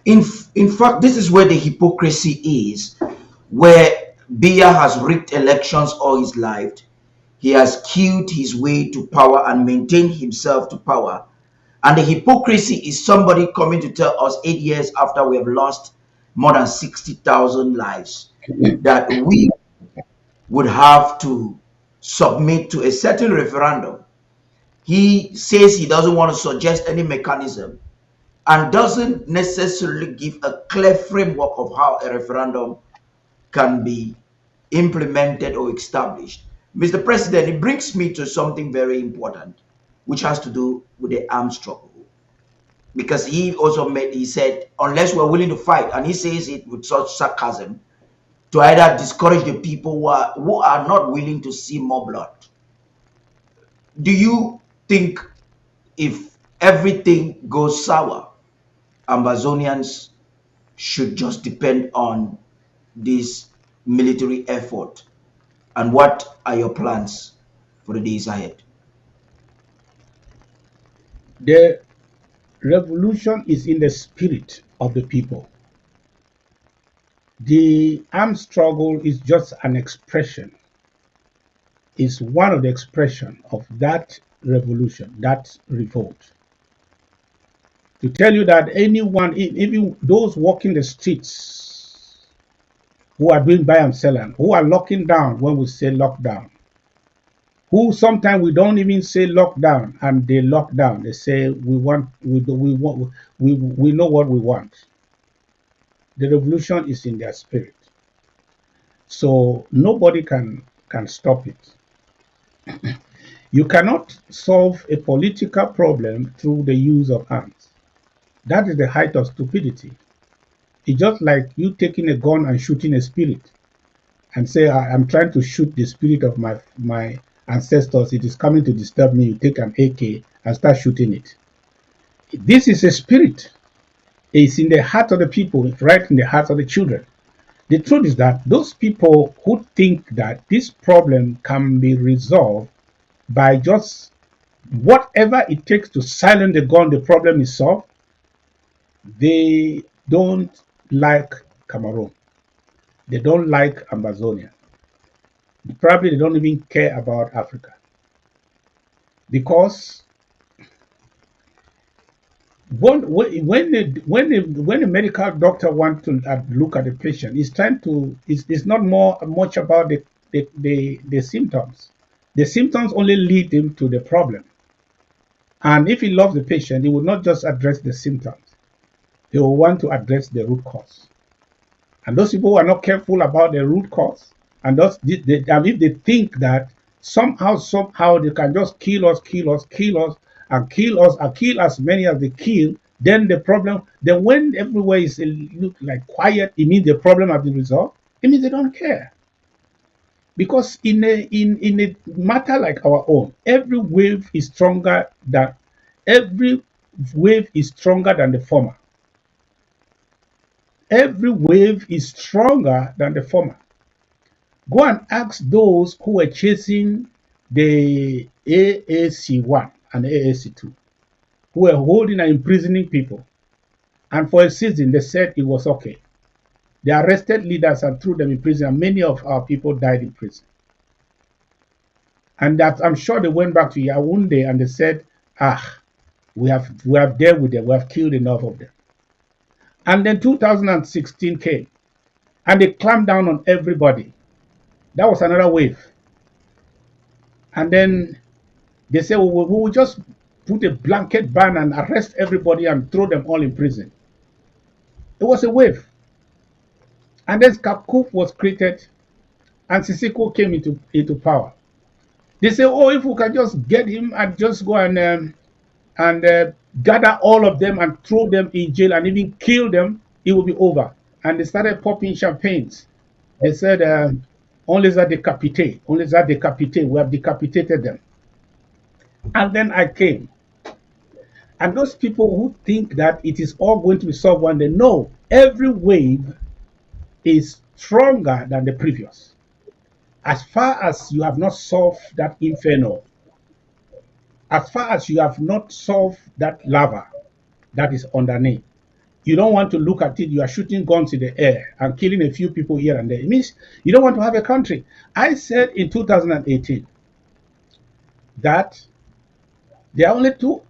In fact, this is where the hypocrisy is, where Biya has rigged elections all his life. He has killed his way to power and maintained himself to power. And the hypocrisy is somebody coming to tell us 8 years after we have lost more than 60,000 lives that we would have to submit to a certain referendum. He says he doesn't want to suggest any mechanism and doesn't necessarily give a clear framework of how a referendum can be implemented or established. Mr. President, it brings me to something very important, which has to do with the armed struggle. Because he said, unless we're willing to fight, and he says it with such sarcasm, to either discourage the people who are not willing to see more blood. Do you think if everything goes sour, Amazonians should just depend on this military effort? And what are your plans for the days ahead? The revolution is in the spirit of the people. The armed struggle is just an expression, is one of the expression of that revolution, that revolt. To tell you that anyone, even those walking the streets who are doing buy and selling, who are locking down when we say lockdown, who sometimes we don't even say lockdown and they lock down. They say we want, we want, we know what we want. The revolution is in their spirit, so nobody can stop it. You cannot solve a political problem through the use of arms. That is the height of stupidity. It's just like you taking a gun and shooting a spirit and say, I'm trying to shoot the spirit of my ancestors. It is coming to disturb me. You take an AK and start shooting it. This is a spirit. It's in the heart of the people, right in the hearts of the children. The truth is that those people who think that this problem can be resolved by just whatever it takes to silence the gun, the problem is solved, they don't like Cameroon. They don't like Amazonia. Probably they don't even care about Africa. Because when a medical doctor wants to look at the patient, he's trying to, it's not more much about the symptoms. The symptoms only lead him to the problem. And if he loves the patient, he will not just address the symptoms. He will want to address the root cause. And those people who are not careful about the root cause, and and if they think that somehow they can just kill us, and kill as many as they kill, then the problem, then when everywhere is look like quiet, it means the problem has been resolved. It means they don't care. Because in a matter like our own, every wave is stronger than the former. Every wave is stronger than the former. Go and ask those who were chasing the AAC1 and AAC2, who were holding and imprisoning people. And for a season, they said it was okay. They arrested leaders and threw them in prison, and many of our people died in prison. And that I'm sure they went back to Yaoundé and they said, we have dealt with them, we have killed enough of them. And then 2016 came, and they clamped down on everybody. That was another wave. And then they said, well, we will just put a blanket ban and arrest everybody and throw them all in prison. It was a wave. And then Kakuf was created and Sisiko came into power. They say, oh, if we can just get him and just go and gather all of them and throw them in jail and even kill them, it will be over. And they started popping champagnes. They said, only that decapitate, we have decapitated them. And then I came. And those people who think that it is all going to be solved one day, no, every wave is stronger than the previous. As far as you have not solved that inferno, as far as you have not solved that lava that is underneath, You don't want to look at it. You are shooting guns in the air and killing a few people here and there. It means you don't want to have a country. I said in 2018 that there are only two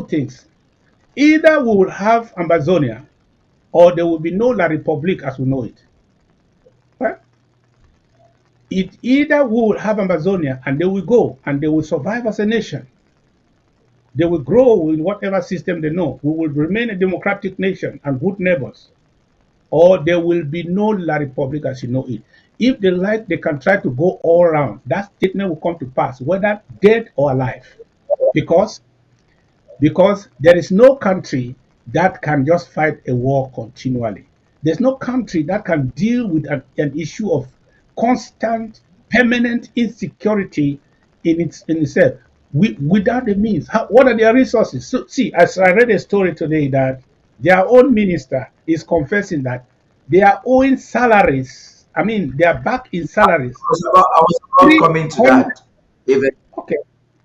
things. Either we will have Amazonia or there will be no La Republique as we know it. Well, it either we will have Amazonia and they will go and they will survive as a nation. They will grow in whatever system they know. We will remain a democratic nation and good neighbors. Or there will be no La Republic as you know it. If they like, they can try to go all around. That statement will come to pass, whether dead or alive. Because there is no country that can just fight a war continually. There's no country that can deal with an issue of constant, permanent insecurity in itself without the means. What are their resources? So, see, as I read a story today that their own minister is confessing that they are owing salaries. I mean, they are back in salaries. I was about Three coming to hundred. that. Even Okay.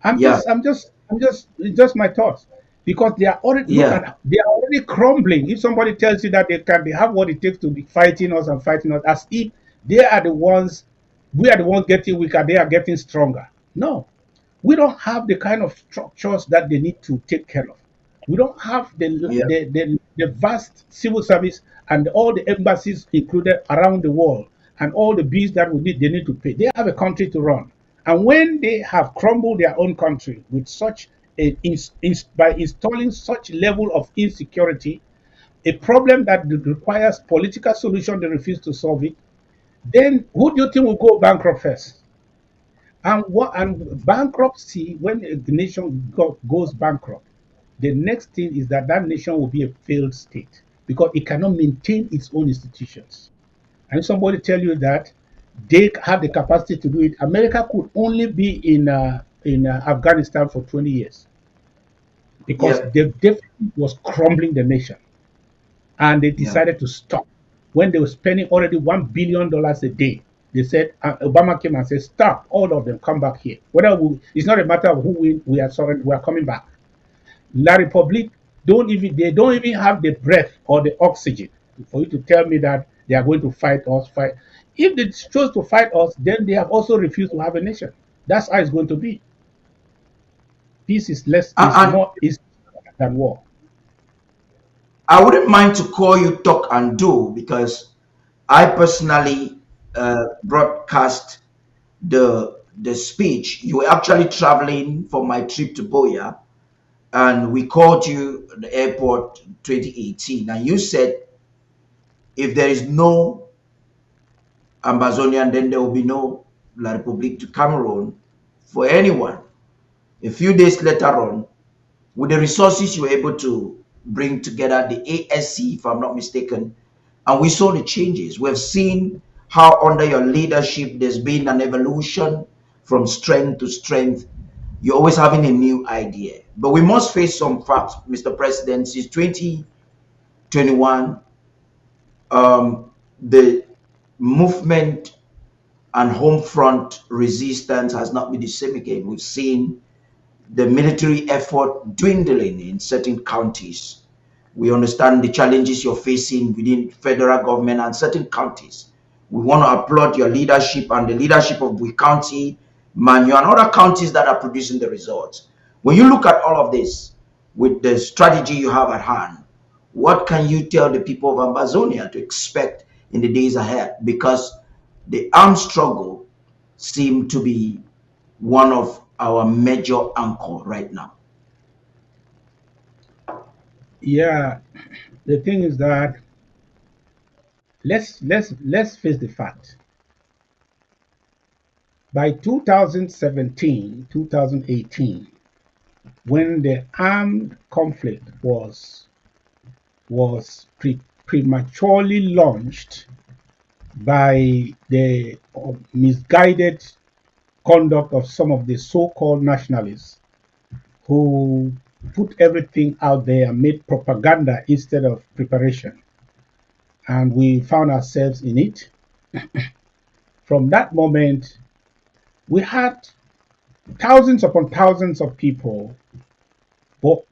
I'm yeah, just, I'm just, I'm just, it's just my thoughts because they are already look yeah, at they are already crumbling. If somebody tells you that they have what it takes to be fighting us and fighting us, as if they are the ones, we are the ones getting weaker, they are getting stronger. No, we don't have the kind of structures that they need to take care of. We don't have yeah. the vast civil service and all the embassies included around the world and all the bills that they need to pay. They have a country to run. And when they have crumbled their own country with such by installing such level of insecurity, a problem that requires political solution, they refuse to solve it. Then who do you think will go bankrupt first? And bankruptcy, when a nation goes bankrupt, the next thing is that that nation will be a failed state because it cannot maintain its own institutions. And if somebody tell you that they have the capacity to do it, America could only be in Afghanistan for 20 years because Yeah, the deficit was crumbling the nation, and they yeah. decided to stop when they were spending already $1 billion a day. They said Obama came and said, "Stop! All of them come back here. It's not a matter of who win. We are sorry. We are coming back." La Republique don't even have the breath or the oxygen for you to tell me that they are going to fight us. Fight. If they chose to fight us, then they have also refused to have a nation. That's how it's going to be. Peace is less is And more is than war. I wouldn't mind to call you talk and do because I personally broadcast the speech. You were actually traveling for my trip to Boya, and we called you at the airport 2018, and you said if there is no Ambazonian, then there will be no La Republique to Cameroon for anyone. A few days later on, with the resources you were able to bring together, the ASC, if I'm not mistaken, and we saw the changes. We've seen how under your leadership there's been an evolution from strength to strength. You're always having a new idea. But we must face some facts, Mr. President. Since 2021, the movement and home front resistance has not been the same again. We've seen the military effort dwindling in certain counties. We understand the challenges you're facing within federal government and certain counties. We want to applaud your leadership and the leadership of Bui County, Manu, and other counties that are producing the results. When you look at all of this with the strategy you have at hand, what can you tell the people of Ambazonia to expect in the days ahead? Because the armed struggle seem to be one of our major anchor right now. Yeah, the thing is that let's face the fact. By 2017, 2018, when the armed conflict was prematurely launched by the misguided conduct of some of the so-called nationalists who put everything out there and made propaganda instead of preparation. And we found ourselves in it. From that moment, we had thousands upon thousands of people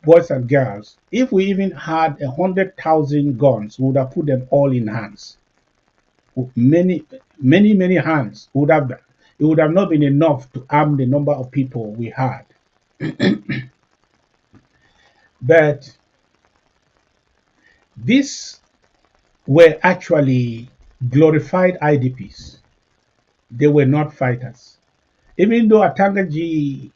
boys and girls. If we even had 100,000 guns, we would have put them all in hands. Many, many hands would have. It would have not been enough to arm the number of people we had. But these were actually glorified IDPs. They were not fighters. Even though Atangaji,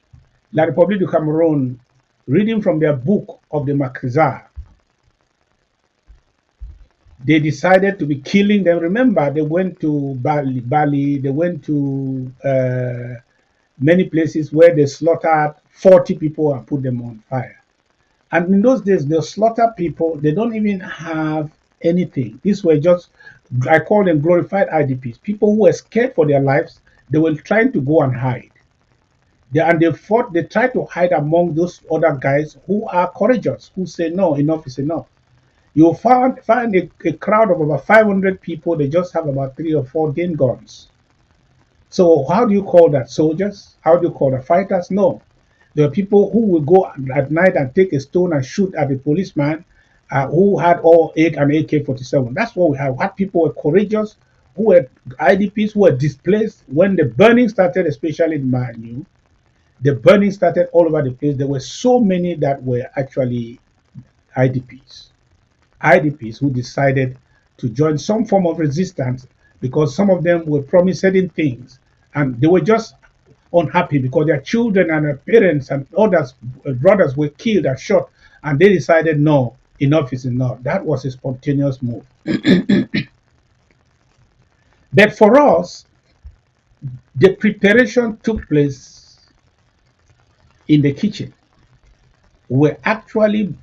La République du Cameroon, reading from their book of the Makrizar, they decided to be killing them. Remember, they went to Bali, they went to many places where they slaughtered 40 people and put them on fire. And in those days, they slaughter people, they don't even have anything. These were just, I call them glorified IDPs, people who were scared for their lives. They were trying to go and hide. They fought, they tried to hide among those other guys who are courageous, who say, no, enough is enough. You'll find a crowd of about 500 people, they just have about 3 or 4 game guns. So how do you call that? Soldiers? How do you call that? Fighters? No. There are people who will go at night and take a stone and shoot at a policeman who had all an AK-47. That's what we have. What people were courageous, who were IDPs, who were displaced when the burning started, especially in Manu. The burning started all over the place. There were so many that were actually IDPs. IDPs who decided to join some form of resistance because some of them were promised certain things and they were just unhappy because their children and their parents and others, brothers were killed and shot, and they decided, no, enough is enough. That was a spontaneous move. But for us, the preparation took place in the kitchen. We actually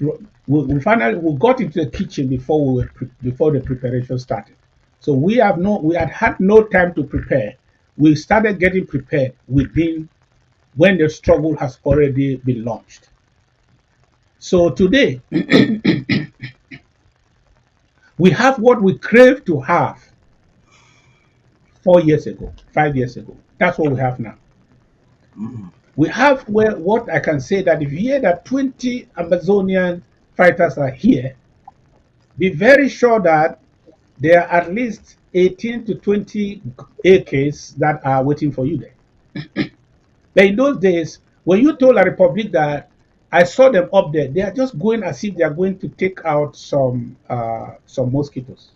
we got into the kitchen before the preparation started. So we had no time to prepare. We started getting prepared within when the struggle has already been launched. So today we have what we crave to have 4 years ago, 5 years ago. That's what we have now. Mm. We have what I can say that if you hear that 20 Amazonian fighters are here, be very sure that there are at least 18 to 20 AKs that are waiting for you there. But in those days, when you told a republic that I saw them up there, they are just going as if they are going to take out some mosquitoes.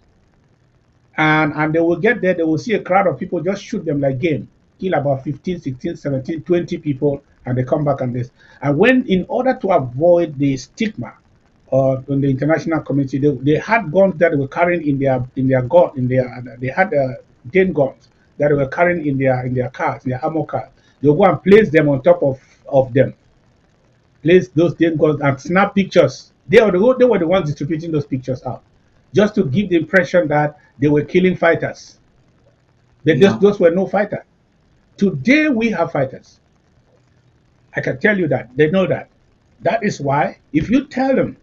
And they will get there, they will see a crowd of people, just shoot them like game, kill about 15, 16, 17, 20 people, and they come back and this. And when, in order to avoid the stigma in the international community, they had guns that they were carrying they had game guns that they were carrying in their cars, in their armor cars. They'll go and place them on top of them, place those game guns and snap pictures. They were the ones distributing those pictures out, just to give the impression that they were killing fighters. But Yeah. those were no fighters. Today we have fighters. I can tell you that. They know that. That is why if you tell them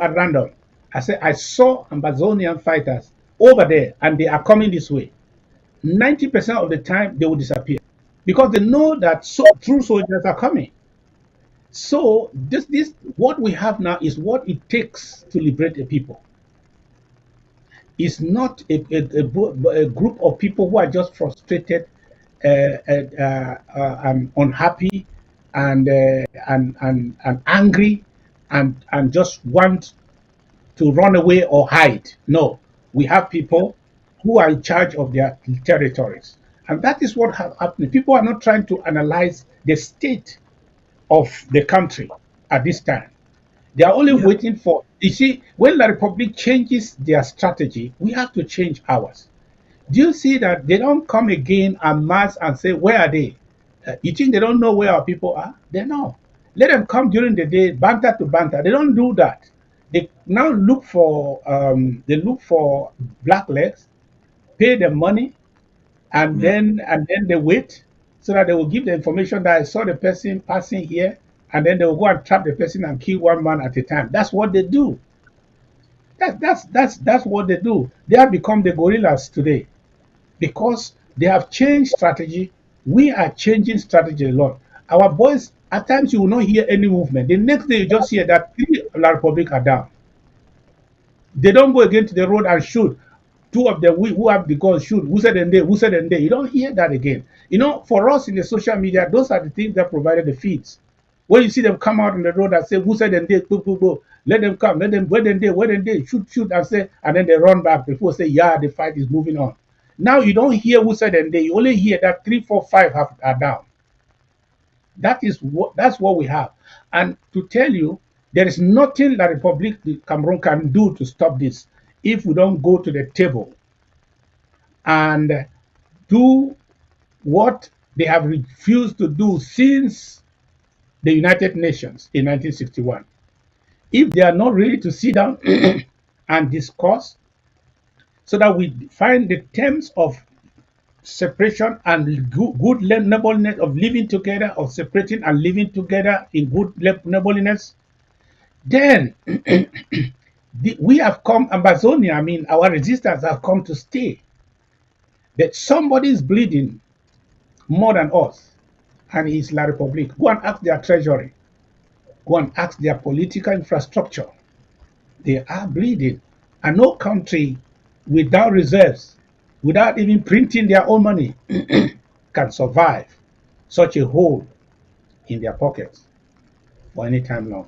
at random, I say I saw Amazonian fighters over there and they are coming this way. 90% of the time they will disappear because they know that true soldiers are coming. So this what we have now is what it takes to liberate a people. It's not a group of people who are just frustrated, and unhappy, and angry, and just want to run away or hide. No, we have people who are in charge of their territories, and that is what has happened. People are not trying to analyze the state of the country at this time. They are only Yeah. waiting for. You see, when the Republic changes their strategy, we have to change ours. Do you see that they don't come again en masse and say, where are they? You think they don't know where our people are? They know. Let them come during the day, banter to banter. They don't do that. They now look for black legs, pay them money, Yeah. and then they wait so that they will give the information that I saw the person passing here, and then they will go and trap the person and kill one man at a time. That's what they do. That's what they do. They have become the gorillas today because they have changed strategy. We are changing strategy a lot. Our boys At times you will not hear any movement. The next day you just hear that 3 La Republic are down. They don't go again to the road and shoot. Two of them who have the guns shoot. Who said and they? Who said and they? You don't hear that again. For us in the social media, those are the things that provided the feeds. When you see them come out on the road and say, "Who said and they?" Go, go, go. Let them come. Let them. Where then they? Shoot, shoot, and say, and then they run back. Before say, "Yeah, the fight is moving on." Now you don't hear who said and they. You only hear that 3, 4, 5 are down. That's what we have. And to tell you, there is nothing that Republic the Cameroon can do to stop this if we don't go to the table and do what they have refused to do since the United Nations in 1961. If they are not ready to sit down and discuss so that we find the terms of separation and good neighborliness of living together, of separating and living together in good neighborliness, then we have come, Amazonia, I mean, our resistance have come to stay. That somebody is bleeding more than us, and it's La Republique. Go and ask their treasury. Go and ask their political infrastructure. They are bleeding. And no country without reserves, without even printing their own money, can survive such a hole in their pockets for any time long.